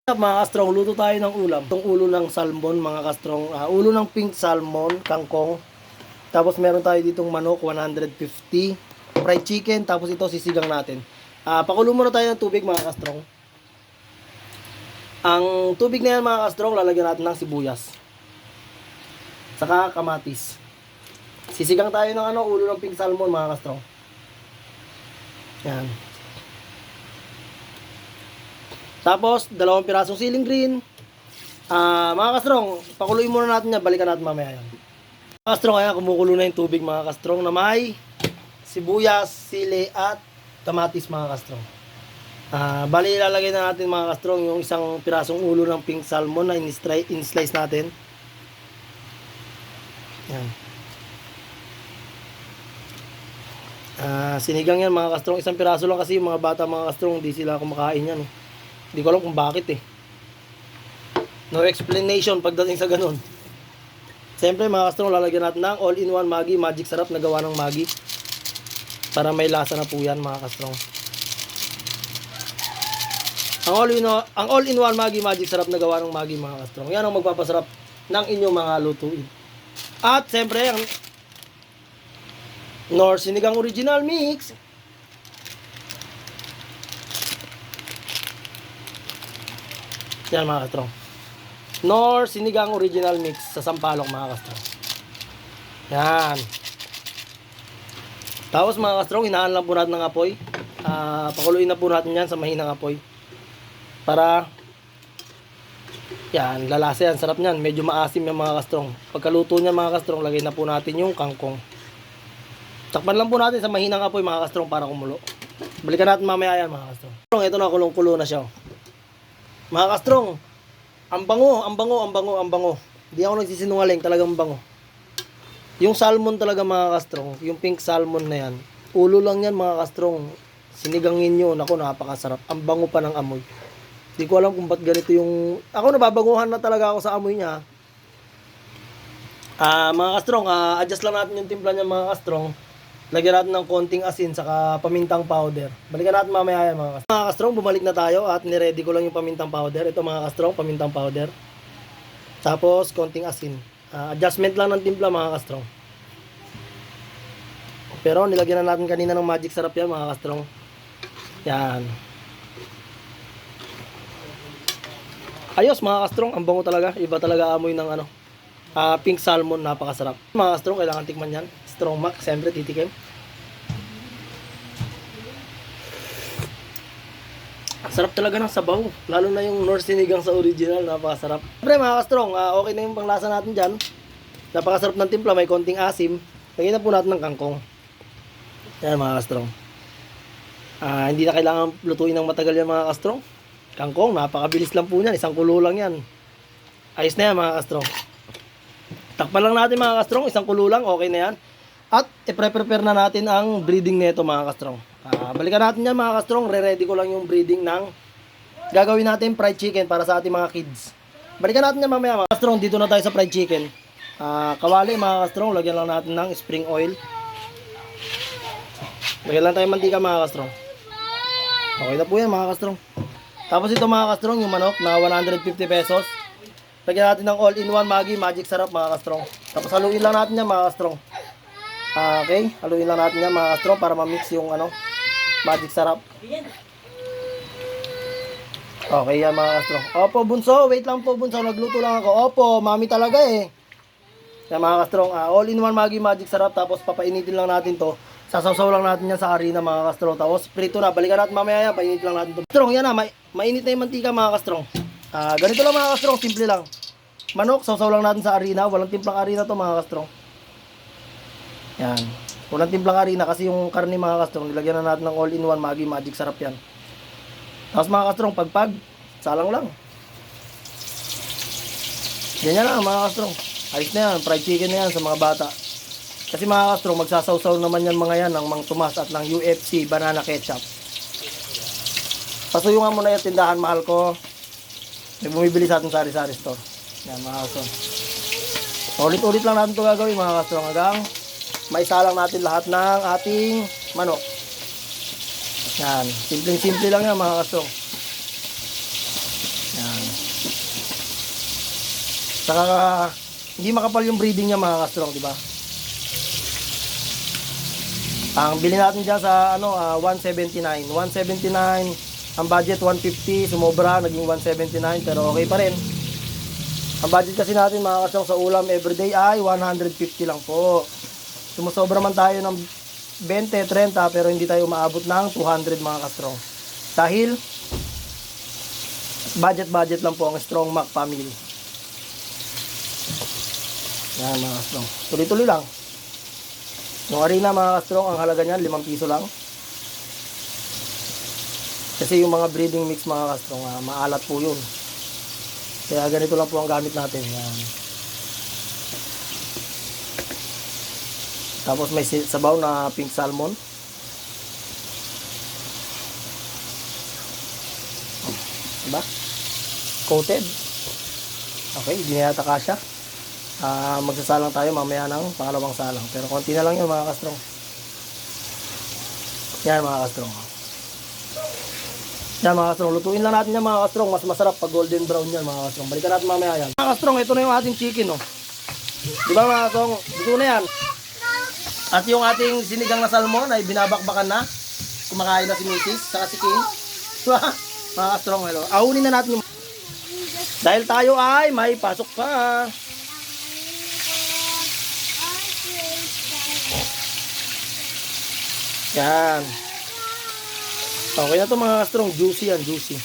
Mga kastrong, luto tayo ng ulam. Itong ulo ng salmon, mga kastrong. Ulo ng pink salmon, kangkong. Tapos meron tayo ditong manok, 150. Fried chicken, tapos ito sisigang natin. Pakulo muna tayo ng tubig, mga kastrong. Ang tubig na yan, mga kastrong, lalagyan natin ng sibuyas. Saka kamatis. Sisigang tayo ng ulo ng pink salmon, mga kastrong. Yan. Tapos, 2 pirasong siling green. Mga kastrong, pakuluin muna natin yan. Balikan natin mamaya yan. Mga kastrong, kaya kumukulo na yung tubig, mga kastrong, na may sibuyas, sili, at kamatis, mga kastrong. Bali, ilalagay na natin, mga kastrong, yung isang pirasong ulo ng pink salmon na in-slice natin. Yan. Sinigang yan, mga kastrong. Isang piraso lang kasi yung mga bata, mga kastrong, hindi sila kumakain yan. Hindi ko alam kung bakit No explanation pagdating sa ganun. Siyempre, mga kastrong, lalagyan natin ng all-in-one Maggi, magic sarap na gawa ng Maggi. Para may lasa na po yan, mga kastrong. Ang all-in-one Maggi, magic sarap na gawa ng Maggi, mga kastrong. Yan ang magpapasarap ng inyong mga lutuin. At siyempre, ang Nor Sinigang Original Mix. Yan, mga kastrong. Nor Sinigang Original Mix sa sampalok, mga kastrong. Yan. Tapos, mga kastrong, hinaan lang po natin ng apoy. Pakuluin na po natin yan sa mahinang apoy. Para, yan, lalasa yan. Sarap niyan. Medyo maasim yung mga kastrong. Pagkaluto niyan, mga kastrong, lagay na po natin yung kangkong. Takpan lang po natin sa mahinang apoy, mga kastrong, para kumulo. Balikan natin mamaya yan, mga kastrong. Ito na, kulong-kulo na siya. Mga kastrong, ang bango. Hindi ako nagsisinungaling, talagang bango. Yung salmon talaga, mga kastrong, yung pink salmon na yan, ulo lang yan, mga kastrong. Sinigangin nyo, naku, napakasarap. Ang bango pa ng amoy. Hindi ko alam kung ba't ganito yung... Ako, nababanguhan na talaga ako sa amoy niya. Mga kastrong, adjust lang natin yung timpla niya, mga kastrong. Lagyan natin ng konting asin saka pamintang powder. Balikan natin mamaya yan, mga kastrong. Mga kastrong, bumalik na tayo at niready ko lang yung pamintang powder. Ito, mga kastrong, pamintang powder. Tapos konting asin. Adjustment lang ng timpla, mga kastrong. Pero nilagyan na natin kanina ng magic sarap yan, mga kastrong. Yan. Ayos, mga kastrong, ang bango talaga. Iba talaga amoy ng pink salmon, napakasarap. Mga kastrong, kailangan tikman yan. Strong Mac, siyempre titikim. Sarap talaga ng sabaw. Lalo na yung Nor Sinigang sa original, napakasarap. Siyempre, mga kastrong, okay na yung panglasa natin dyan. Napakasarap ng timpla, may konting asim. Lagyan na po natin ng kangkong. Yan, mga kastrong. Hindi na kailangan lutuin ng matagal yan, mga kastrong. Kangkong, napakabilis lang po yan. Isang kulo lang yan. Ayos na yan, mga kastrong. Takpan lang natin, mga kastrong. Isang kulo lang, okay na yan. At i-prepare na natin ang breeding nito, mga kastrong. Balikan natin yan, mga kastrong. Re-ready ko lang yung breeding ng gagawin natin fried chicken para sa ating mga kids. Balikan natin yan mamaya, mga kastrong. Dito na tayo sa fried chicken. Kawali, mga kastrong. Lagyan lang natin ng spring oil. Lagyan lang tayo mantika, mga kastrong. Okay na po yan, mga kastrong. Tapos ito, mga kastrong, yung manok na 150 pesos. Lagyan natin ng all-in-one Maggi, magic sarap, mga kastrong. Tapos haluin lang natin yan, mga kastrong. Okay, haluin lang natin yan, mga kastrong, para ma-mix yung magic sarap. Okay yan, mga kastrong. Opo, bunso, wait lang po, bunso, nagluto lang ako. Opo, mami talaga eh. Yan, mga kastrong, all-in-one Maggi, magic sarap. Tapos papainitin lang natin to. Sasawsaw lang natin yan sa harina, mga kastrong. Tapos prito na, balikan natin mamaya yan, painitin lang natin to. Kastrong, yan na, mainit na yung mantika, mga kastrong. Ganito lang, mga kastrong, simple lang. Manok, sawsaw lang natin sa harina. Walang timplang harina to, mga kastrong. Yan. Walang timplang harina kasi yung karne, mga kastrong, nilagyan na natin ng all-in-one Maggi, magic sarap yan. Tapos, mga kastrong, pagpag, salang lang. Ganyan lang, mga kastrong. Ayos na yan, fried chicken na yan sa mga bata. Kasi, mga kastrong, magsasawsaw naman yan mga yan ng Mang Tomas at ng UFC banana ketchup. Pasuyungan mo na yung tindahan, mahal ko. May bumibili sa ating sari-sari store. Yan, mga kastrong. Ulit-ulit lang natin ito gagawin, mga kastrong, hanggang maisalang natin lahat ng ating manok. Yan. Simpleng-simple lang yan, mga kastrong. Yan. Saka hindi makapal yung breeding niya mga ka-strong, di ba? Ang bili natin dyan sa 179. 179, ang budget 150, sumobra, naging 179, pero okay pa rin. Ang budget kasi natin mga ka-strong sa ulam everyday ay 150 lang po. Sumusobra man tayo ng 20, 30, pero hindi tayo umaabot ng 200 mga ka-strong. Dahil budget lang po ang Strong Mac family. Yan mga ka-strong. Tuloy-tuloy lang. Yung arena mga ka-strong, ang halaga niyan 5 piso lang. Kasi yung mga breeding mix mga ka-strong, maalat po yun. Kaya ganito lang po ang gamit natin. Yan. Tapos may sabaw na pink salmon. Diba? Coated. Okay, hindi na yata kasya. Magsasalang tayo mamaya ng pangalawang salang. Pero konti na lang yun mga ka-strong. Yan mga ka-strong. Yan mga ka-strong. Lutuin lang natin yan mga ka-strong. Mas masarap pag golden brown yan mga ka-strong. Balikan natin mamaya yan. Mga ka-strong, ito na yung ating chicken. Oh. Diba mga ka-strong? Luto na yan. At yung ating sinigang na salmon ay binabakbakan na. Kumakain na si Mrs. Saka si King. Mga ka-strong. Ahunin na natin yung... Dahil tayo ay may pasok pa. Yan. Okay na to mga ka-strong. Juicy yan, juicy.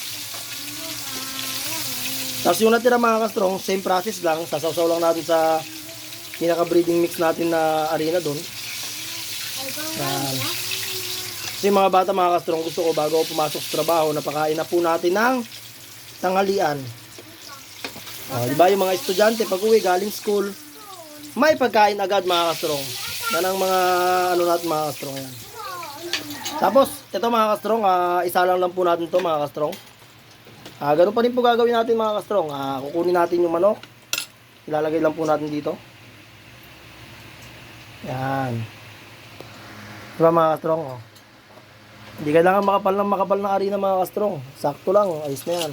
Tapos yung natira mga ka-strong, same process lang. Sasawsaw lang natin sa pinaka-breeding mix natin na arena doon. Yan. Kasi mga bata mga ka-strong, gusto ko bago ako pumasok sa trabaho, napakain na po natin ng tanghalian. Diba yung mga estudyante pag uwi galing school, may pagkain agad mga ka-strong. Yan ang mga natin mga ka-strong yan. Tapos, ito mga ka-strong, isa lang po natin to mga ka-strong. Ganun pa rin po gagawin natin mga ka-strong. Kukunin natin yung manok. Ilalagay lang po natin dito. Yan. Diba mga ka-strong? Oh. Hindi kailangan makapal na harina mga ka-strong. Sakto lang, ayos na yan.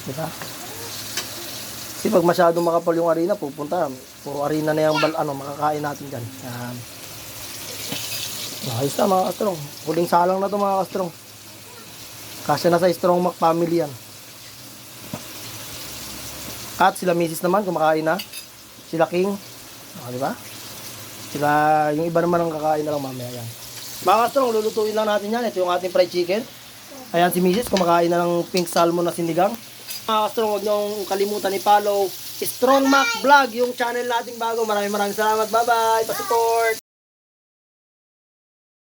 Diba? Kasi pag masyadong makapal yung harina, pupunta. Puro harina na yung makakain natin dyan. Yan. Ayos na mga ka-strong. Huling salang na to mga ka-strong. Kasi nasa Strong Mac family yan. At sila Mrs. naman kumakain na. Sila King. Diba? Sila, yung iba naman ang kakain na lang mamaya yan. Mga ka-strong, lulutuin lang natin yan. Ito yung ating fried chicken. Ayan si Mrs. kumakain na ng pink salmon na sinigang. Mga ka-strong, huwag niyong kalimutan i-follow Strong Mac Vlog, yung channel nating bago. Maraming salamat. Bye-bye. Pa-support.